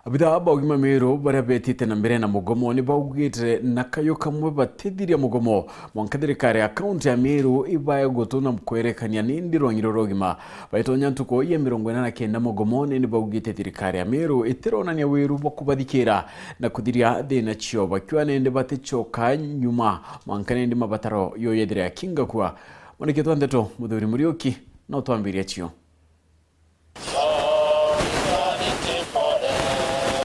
Abitha baugima mero baria betite na mbere na mugomo ni baugite na kayo kamwe batithiria mugomo mwanka thirikari ya kaunti ya Meru ibaye gutuna mkwerekania nindi rongiro rogima baitonya ntuko ya 49 mugomo ni baugite thirikari ya Meru itironania wiru bakubathikira na kuthiria thina cio bakiwa nende baticoka nyuma mwanka nende mabataro yo yethira ya kinga kwa mwanike ndeto muthuri Muriuki na utwambiria cio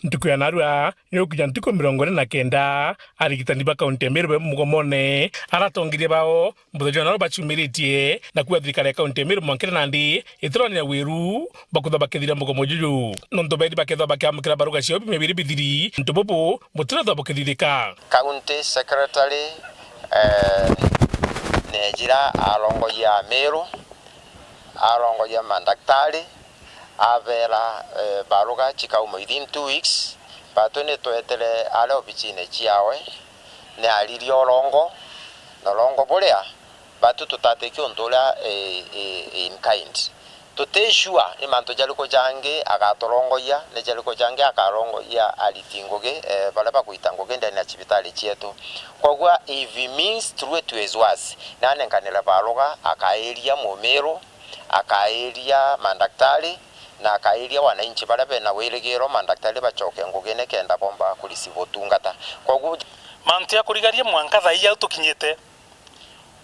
ntuku ya narua nyokuja ntuku 49 arigitani ba kaunti ya Meru mugomone aratongirie bao muthojo naro bachumiritie na kuwa thirikari ya kaunti ya Meru mwankira nandi itirania wiru bakutha bakithira mugomo juju nonto bedi baketha bakamukira baruga cio bimebiri bithiri ntubobo mutiratha bakithirika county secretary nejira alongo ya Meru alongo ya mandaktari avera baruga chikaumo within 2 weeks batone toetere ale obichine chiawe ne alirio longo borea batu tutateki ondola in kind to teshua imanto jaliko jange agatolongoya ne jaliko jange akarongoya alitingoge balaba kuitangoge ndani ya chibitali chietu kwa if it means through to his was nane kanela baruga akaeria Meru akaeria mandaktari na kairia wananchi barabe na wiregero mandaktari bachoke ngugene kenda bomba kulisibo tungata kwa mantu ya kurigaria mwanka thaia tukinyete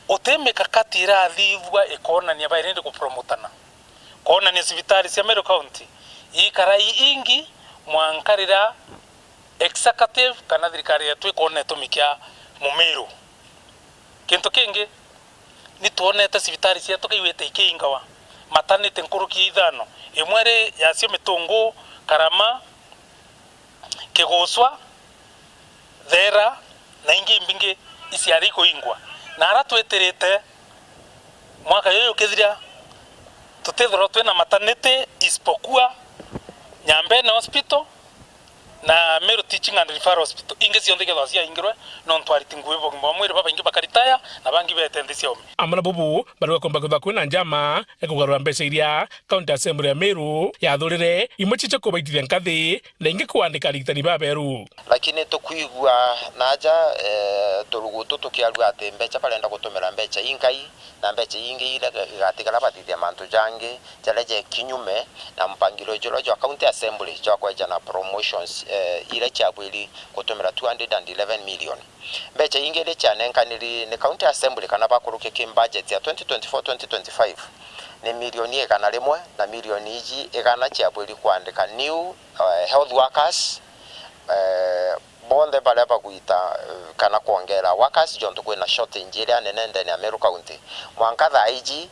utemeka katira thivwa ekona ni abairende kupromotana kona ni sivitari cia Meru County ikarai ingi mwankarira executive kana thirikari yetu ikone tumikia Meru kintu kingi ni tuonete sivitari cia tukiwete ikingawa maternity nkuruki ithano imwere yacio mitungu Karama Kiguswa Thera na ingi mbingi isiari kuingwa na aratweterete mwaka yoyo kithira tutethoro twena maternity ispokuwa Nyambene Hospital na Meru Teaching and Referral Hospital inge cionthe cia ingirwe non twariti nguibo mwiri baba ingi bakaritaya na bangi betende ciomi amana bubu baruga komba kutha kwina njama ekugarura mbeca iria county assembly ya Meru yathurire imuchiche kubaitithia nkathi na ingi kuandika arigitani ba Meru lakini tukuigua naja turugutu tukiarua ati mbeca barenda gutumira mbeca ingai na mbeca ingi ile igatigara batithia mantu jange jaleje kinyume na mpangiro jolo jo county assembly jo kwa jana promotions ile chabwili kutumira 211 million mbeca ingi ile chanenkaniri ni county assembly kana bakuruke kim budget ya 2024-2025 ni milioni igana rimwe na milioni iji igana chabwili kuandika new health workers bonde baleba kuita kana kuongera workers jonto kwena shortage ile nene ndani ya Meru County mwanka IG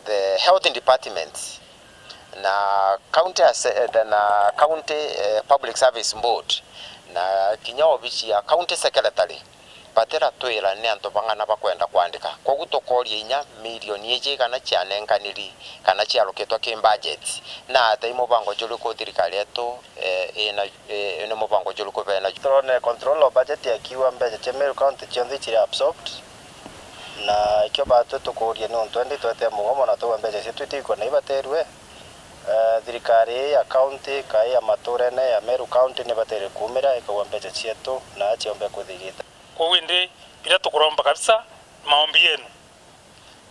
the health department na county public service board na kinyawo bichi ya county secretary batera twira ne anto bangana bakwenda kuandika kwa gutokoria inya milioni eje kana chanenkaniri kana chialoketwa ke budget na ata imobango juluko thirikari yetu ene mobango juluko bena drone control of budget yakiwa budget ya Meru County chionthi chiri absorbed na ikyo batu tukuria no 2020 mugomo na tuwa budget yetu itiko na ibaterwe thirikari ya county kai ya maturene ya Meru County ne batere kumira ikawa budget yetu na chiombe kuthigita kwa wende bila tukuromba kabisa maombi yenu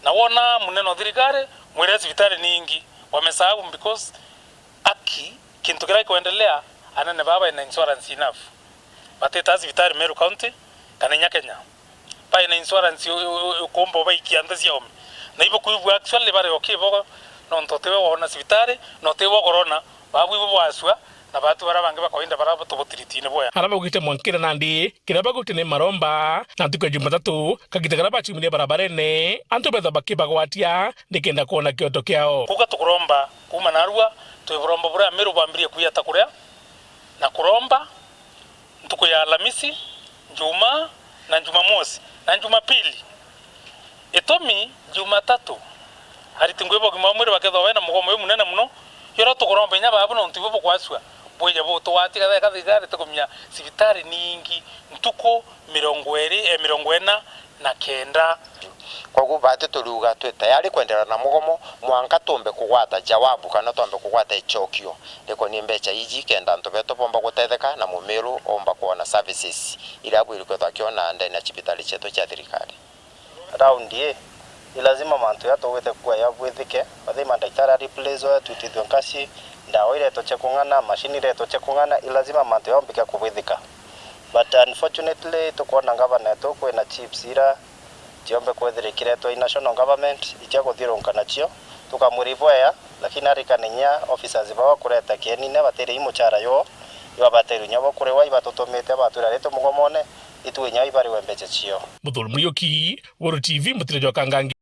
na wona muneno thirikari mwere sivitari ningi wamesahau because kintu kira kuendelea anane baba ina insurance enough bateta sivitari Meru County kana Kenya pa ina insurance kombo ba ikianda ciome na ibo kuibu actually bare okay bogo no ntotewe wona sivitari no tewo corona babu ibo waswa na batu barabange bakoinda barabo tubotiritine boya haraba ugite mwankira nandi kiraba gutine maromba na tuko Jumatatu kagitegara bachimire barabarene antu betha bakibagwatia ndikenda kuona kyoto kyao kuga tukuromba kuma narua tuiburomba bura Meru bambirie kuyata kuria na kuromba ntuko ya Alhamisi Juma na Jumamosi na Jumapili etomi Jumatatu haritingwebo gimamwire baketho wena mugomo yo munene muno yoro tukuromba nya babu no ntibo kwaswa boya bo to watika kathigari tukumya sivitari ningi ntuko 40 40 na kenda kwa bate turuga twe tayari kuendelea na mugomo mwanka tumbe kugwata jawabu kana tumbe kugwata ichokio ndiko ni mbecha iji kenda ntu beto bomba gutetheka na mumiru omba kuona services ila bwiri kwetwa kiona ndani ya hospitali chetu cha thirikari round ye lazima mantu yatowete kwa yabwithike bathe mandaktari replace tutithio kasi ndawa ile tochekungana machine ile tochekungana lazima mantu yombika kubwithika but unfortunately tukona government to na chips ira tiombe kwethirikire to national government icha guthironka nacio tukamurivoya lakini arikanenya officers bawa kureta kienine batire imuchara yo batire nyabo kurewa ibatutumite batura reto mugomone itwinya ibari wembeche cio Muthuri Muriuki, Woro TV, Mutire Kangangi.